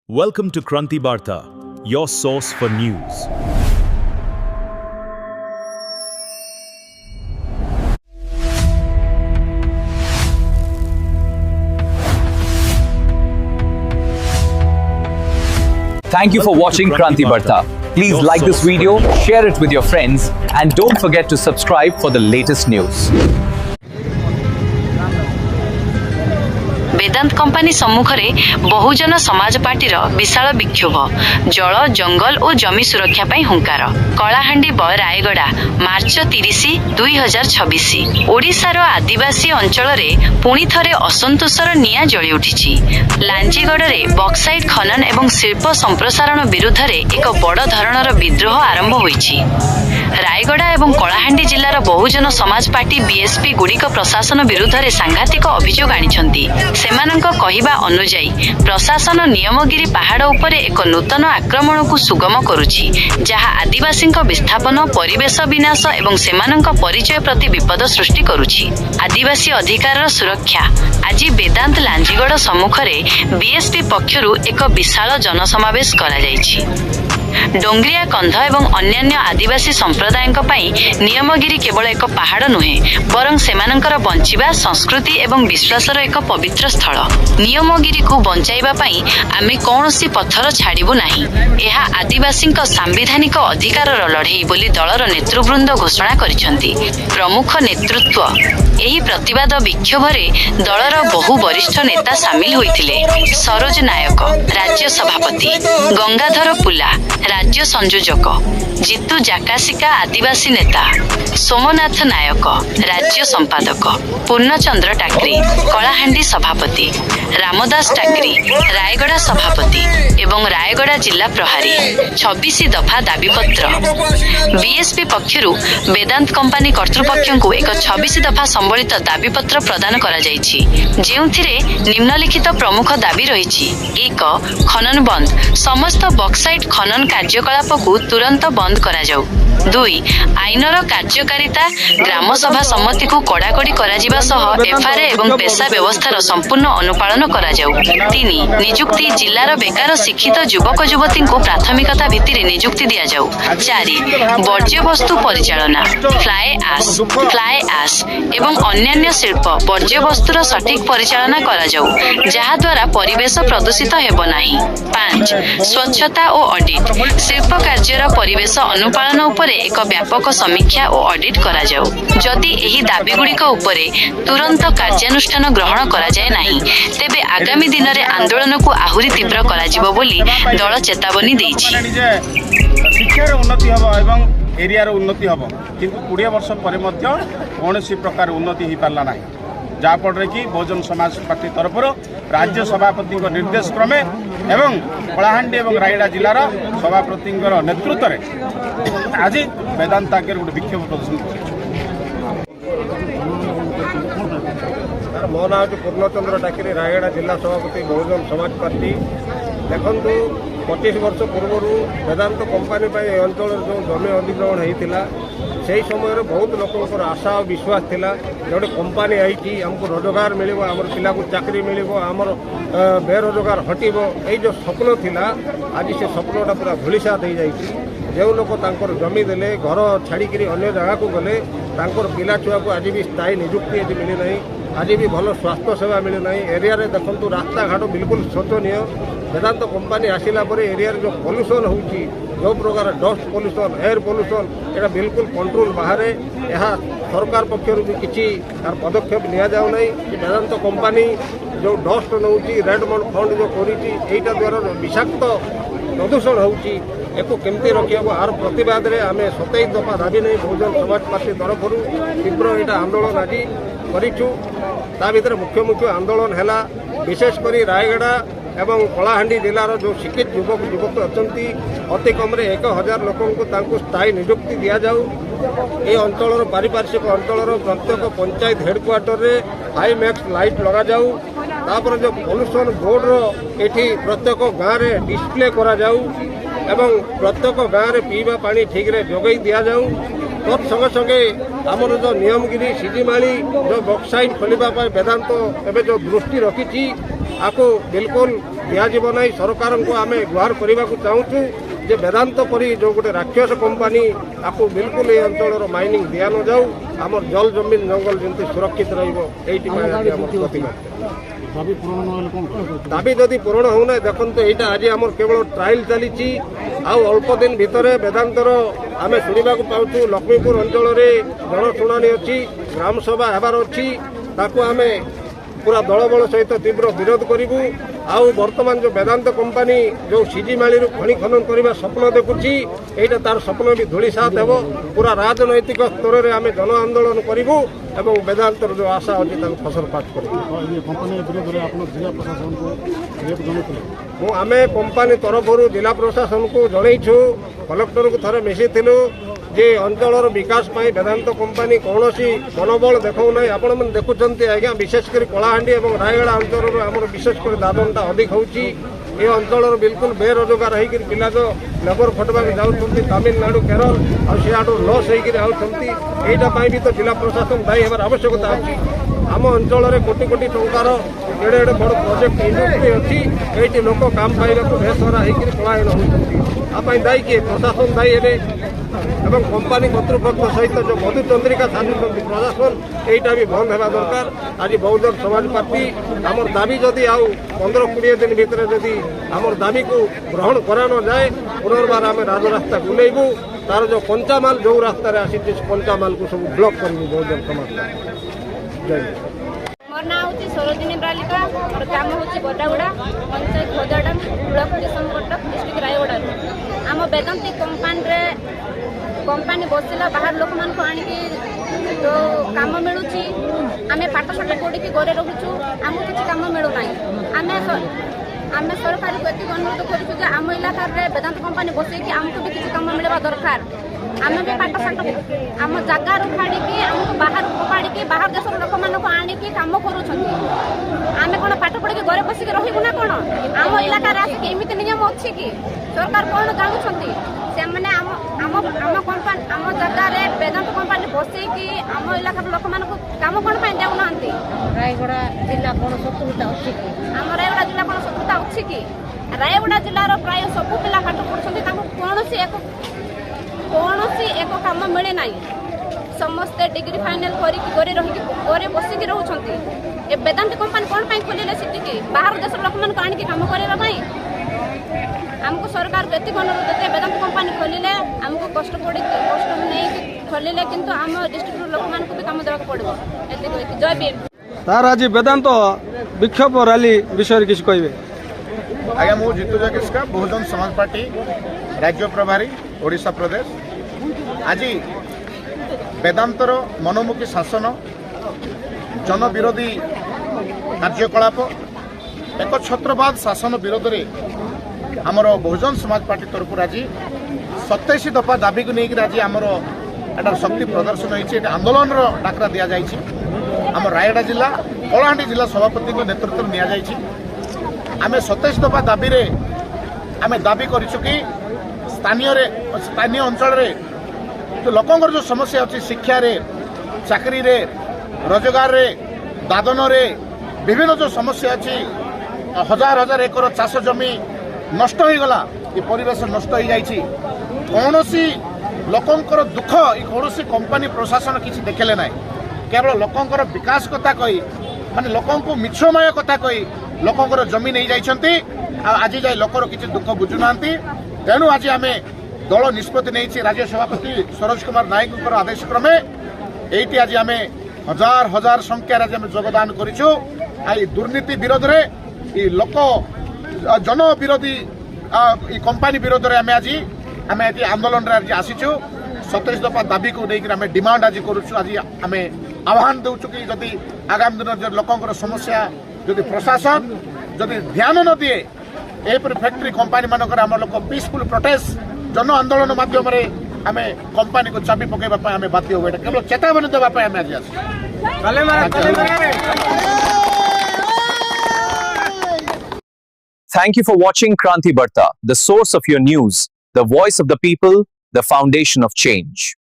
Welcome to Kranti Barta, your source for news. Thank you for watching Kranti Barta. Please like this video, share it with your friends, and don't forget to subscribe for the latest news. Vedanta company सम्मुखरे बहुजन समाज पार्टीर विशाल विक्षोभ जल जंगल और जमी सुरक्षा पाई हुंकार कलाहांडी ब रायगड़ा मार्च 30 2026 ओडिशार आदिवासी अंचल पुणी थरे असंतोषर निया जली उठी लांजीगढ़ में बक्साइट खनन एवं शिल्प संप्रसारण विरुद्ध रे एक बड़ धरणर विद्रोह आरंभ होईछि। रायगड़ा एवं कलाहांडी जिलार बहुजन समाज पार्टी बीएसपी गुड़िक प्रशासन विरुद्ध रे सांघातिक अभियोग आनिछंती। सेमानंक कहिबा अनुसार प्रशासन नियमगिरी पहाड़ उपरे एक नूतन आक्रमण को सुगम करुछि जहा आदिवासी विस्थापन परिवेश विनाश एवं सेमानंक परिचय प्रति विपद सृष्टि करुछि। आदिवासी अधिकार सुरक्षा आज वेदांत लांजीगढ़ सम्मुखरे बीएसपी पक्षरु एक विशाल जनसमावेश करा जायछि। डोंगरिया कंध एवं अन्यान्य आदिवासी संप्रदायक पई नियमगिरी केवल एक पहाड़ नुहे बरं सेमानंकर बंचिबा संस्कृति एवं विश्वासर एक पवित्र स्थल। नियमगिरी को बंचाइबा पई आमे कौनसी पत्थर छाड़िबु नाही। एहा आदिवासींक सांविधानिक अधिकारर लढेई बोली दलर नेतृवृंद घोषणा करिसंती। प्रमुख नेतृत्व एही प्रतिवाद विक्षोभरे दलर बहु वरिष्ठ नेता सामिल होइथिले। सरोज नायक राज्य सभापति, गंगाधर पुला राज्य संयोजक, जितु जाकासिका आदिवासी नेता, सोमनाथ नायक राज्य संपादक, पूर्णचंद्र टाकरी कलाहांडी सभापति, रामदास टाकरी रायगड़ा सभापति एवं रायगड़ा जिला प्रहारी 26 दफा दाबीपत्र। बीएसपी पक्षरु वेदांत कंपानी कर्तृपक्ष को एक 26 दफा संबलित दाबीपत्र प्रदान करा जायछि जेउथिरे निम्नलिखित प्रमुख दाबी रहिछि। 1 खनन बंद, समस्त बक्साइट खनन कार्यकलाप को तुरंत बंद करा जाऊ। 2 आईनर कार्यकारिता ग्राम सभा सम्मति को कड़ाकड़ी करा जिबा सह एफआरए एवं पेशा व्यवस्थार संपूर्ण अनुपालन करा जाऊ। 3 नियुक्ति जिलार बेकार शिक्षित युवक युवती को प्राथमिकता भित्तिरे नियुक्ति दिया जाऊ। 4 वर्ज्य वस्तु परिचालना फ्लाए आश एवं अन्यान्य शिल्प वर्ज्य वस्तुर सठिक परिचालना करा जाऊ जहा द्वारा परिवेश प्रदूषित हेबो नाही। 5 स्वच्छता और ऑडिट शिल्प कार्यर परिवेश अनुपालन उपरे एक व्यापक समीक्षा और ऑडिट करा जाऊ। जदि एही दाबी गुड़िक उपरे तुरंत कार्यानुष्ठान ग्रहण करा जाय नाही तेबे आगामी दिन रे आंदोलन को आहुरी तीव्र करा जिवो बोली दल चेतावनी देइछि। शिक्षार उन्नति हबो एवं एरियार उन्नति हबो किंतु 20 वर्ष पर मध्य कौनसी प्रकार उन्नति हो पारा ना जहाँफल कि बहुजन समाज पार्टी तरफ राज्य सभापति निर्देश क्रमे एवं कलाहांडी एवं रायगड़ा जिलार सभापति नेतृत्व में आज वेदांत आगे गोटे विक्षोभ प्रदर्शन कर मो ना पूर्णचंद्र टाकरी रायगड़ा जिला सभापति बहुजन समाज पार्टी। देखु 25 वर्ष पूर्व वेदांत कंपानी अंचल जो जमी अधिग्रहण होता से समय बहुत लोक आशा और विश्वास थिला गोटे कंपानी आई आमको रोजगार मिल आम पिला को चाकरी मिल आमर बेरोजगार हटब यही जो स्वप्न थिला आज से स्वप्नटा पूरा धूलिसात हो जाए। जो लोक जमी देले घर छाड़ी अन्य जगह को गले पिला छुआ को आज भी स्थायी नियुक्ति आज मिली ना आज भी भल स्वास्थ्य सेवा मिली ना। एरिया देखु रास्ता घाट बिल्कुल शोचनीय। वेदांत कंपानी आसिला पर एरिया जो पॉल्यूशन होची जो प्रकार डस्ट पॉल्यूशन एयर पॉल्यूशन एटा बिल्कुल कंट्रोल बाहर यह सरकार पक्षर भी किसी तार पदक्षेप निया जाउ नै। वेदांत कंपानी जो डस्ट नौची रेडमंड फंड जो करीटा द्वारा विषाक्त प्रदूषण होची एको केमती रखिबो आर प्रतिवाद रे आमे 27 दफा दाबी नहीं बहुजन समाज पार्टी तरफ तीव्र एटा आंदोलन आज करिछु। ता भीतर मुख्य आंदोलन है विशेषकर रायगड़ा एवं कलाहांडी जिलार जो शिक्षित युवक अच्छी अति कम 1000 लोक को स्थायी नियुक्ति दि जाऊ। ये अंचल पारिपार्श्विक अंचल प्रत्येक पंचायत हेडक्वार्टर रे हाई मैक्स लाइट लगा जाऊ। तापर जो पॉल्यूशन बोर्ड एठी प्रत्येक गाँव में डिस्प्ले करा जाऊ एवं प्रत्येक गाँव में पीवा पानी ठीक रे जोगाई दिया जाऊ। तत्संगे संगे आमर जो नियमगिरी सीजीमाली जो बक्साइट खोलने वेदांत एवं जो दृष्टि रखी आपको बिल्कुल दिज्व ना सरकार को आम गुहार करने को चाहूँ जे वेदांत परी जो गोटे राक्षस कंपानी आपको बिल्कुल ये अंचल माइनिंग दिया न जाऊ आम जल जमीन जंगल जमी सुरक्षित रही दाबी जदि पूरण होना देखो यहाँ आज आम केवल ट्रायल चली अल्प दिन भितर वेदांतर आम शुणा पाऊँ लक्ष्मीपुर अंचल जनशुणी अच्छी ग्राम सभा हेबार अच्छी आम पूरा दलबल सहित तीव्र विरोध करूँ आउ बर्तमान जो वेदांत कंपानी जो सीजीमाड़ी खनि खनन करने स्वप्न देखुची यहाँ तार स्वप्न भी धूलिसात हो पूरा राजनैतिक स्तर में आम जन आंदोलन करूँ एवं वेदांतर जो आशा अच्छी फसल पाठ करूँ आम कंपानी तरफ जिला प्रशासन को जनईछु कलेक्टर को थरे मिसिलु जे अंचल विकास पाई वेदांत कंपानी कौन सी मनोबल देखो ना आपण मैंने देखुंत आज्ञा विशेषकर कलाहांडी और रायगड़ा अंचल आम विशेषकर दादनटा अधिक होची ये अंचल बिल्कुल बेरोजगार होकर पिला जो लेबर खटवा जाऊँच तमिलनाडु केरल और सियाडू लस होकर भी तो जिला प्रशासन दायी होबार आवश्यकता अच्छी आम अंचल कोटी कोटी टंकार एड़े एड़े बड़ प्रोजेक्ट इंडस्ट्री अच्छी ये लोक काम पाइबा बेसरा होकर पलायन होती दायी किए प्रशासन दायी है एवं कंपानी कर्तृपक्ष सहित जो मधु चंद्रिका साजुंट प्रशासन यहीटा भी बंद होगा दरकार आज बहुजन समाज पार्टी आम दाबी जदि आउ 15-20 दिन भितर जदि आम दाबी को ग्रहण करा न जाए पुनर्बार आम राजरास्ता बुलेबू तार जो कंचामाल जो रास्तार आसी कंचामाल को सब ब्लॉक करूँ बहुजन समाज जय मोर ना हूँ सरोजिनी ब्रालिका मोर ग्राम हूँ बडागुड़ा पंचायत खोजाडाम ब्लॉक किशनकटक डिस्ट्रिक्ट रायगड़ा आम वेदांती कंपानी बसला बाहर लोक मान आनिकी जो काम मिलूँ आम पाठशाठ पढ़ी घरे रोचु आमको किसी कम मिलूना आम सरकार को ये अनुरोध करूँ आम इलाकार वेदांत कंपानी बसैकी आमको भी किसी कम मिलवा दरकार आम भी पाठशाठ आम जगार फाड़ी आमको बाहर फाड़ी बाहर देश लोक मानक आनिकी कम करें कौन पाठ पढ़ी घरे बसिक रहू ना कौन आम इलाकार आसिक एमती नियम अच्छी कि सरकार कौन जानूँ से मैंने आम जगार वेदांत कंपानी बसैकी आम इलाकार लोक मान कम कौन जाऊना रायगड़ा जिला कौन शत्रुता अच्छी आम रायगड़ा जिला कौन शत्रुता अच्छी कि रायगड़ा जिलार प्राय सब पिला पाठ पढ़ुं कौन एक कम मिले ना समस्ते डिग्री फाइनाल करके घरे बसिक रोचे वेदांत कंपानी कौन खोलिले सीटी बाहर देश लोक मान आनिक कम करने आमको सरकार को ये अनुरोध देते वेदांत कंपानी खोलिले आमको कष्ट नहीं खोलिले किंतु आम डिस्ट्रिक्ट लोक मान भी कम देवाक पड़ो ये जय भीम तार आज वेदांत विक्षोभ रैली विषय किसी कहे आज्ञा मु जितु जगेशका बहुजन समाज पार्टी राज्य प्रभारी ओडिशा प्रदेश आज वेदांतर मनोमुखी शासन जन विरोधी कार्यकलाप एक छत्रवाद शासन विरोध में आमर बहुजन समाज पार्टी तरफ आज 27 दफा दाबी को लेकर आज आमर एटार शक्ति प्रदर्शन होती आंदोलन डाकरा दि जाए आम रायगड़ा जिला कलाहांडी जिला सभापति नेतृत्व नि आम 27 दफा दाबी रे आम दाबी करूँ कि स्थानीय अंचल जो लोकंर जो समस्या अच्छी शिक्षा रे चाकरी रे रोजगार रे दादन रे विभिन्न जो समस्या अच्छी हजार हजार एकर चाष जमी नष्ट हो गला ये परिवेश नष्ट हो जाइए कौन सी लोकंर दुख कौन सी कंपानी प्रशासन किसी देखले ना केवल लोकंर विकास कथा कही माने लोकों को मिछमय कथा कही लोकंर जमी नहीं जाइछंती आज जाए लोकर किसी दुख बुझुना तेणु आज आम दल निष्पत्ति नहीं राज्य सभापति सरोज कुमार नायक आदेश क्रमे ये आज आम हजार हजार संख्यार आज आम योगदान करूँ दुर्नीति विरोध में लोक जन विरोधी कंपानी विरोध में आम आज आंदोलन आज आसीचु 27 दफा दाबी को लेकर आम डिमांड आज करुचु आज आम आह्वान दूचु कि जदि आगामी दिन लोकंर समस्या जदि प्रशासन जदि ध्यान न दिए एपरी फैक्ट्री कंपानी मानकर आम लोक पीसफुल प्रोटेस्ट जन आंदोलन माध्यम आम कंपानी को चाबी पकड़ा आम बाध्य हो केवल चेतावनी देवाई आम आज Thank you for watching Kranti Barta, the source of your news, the voice of the people, the foundation of change.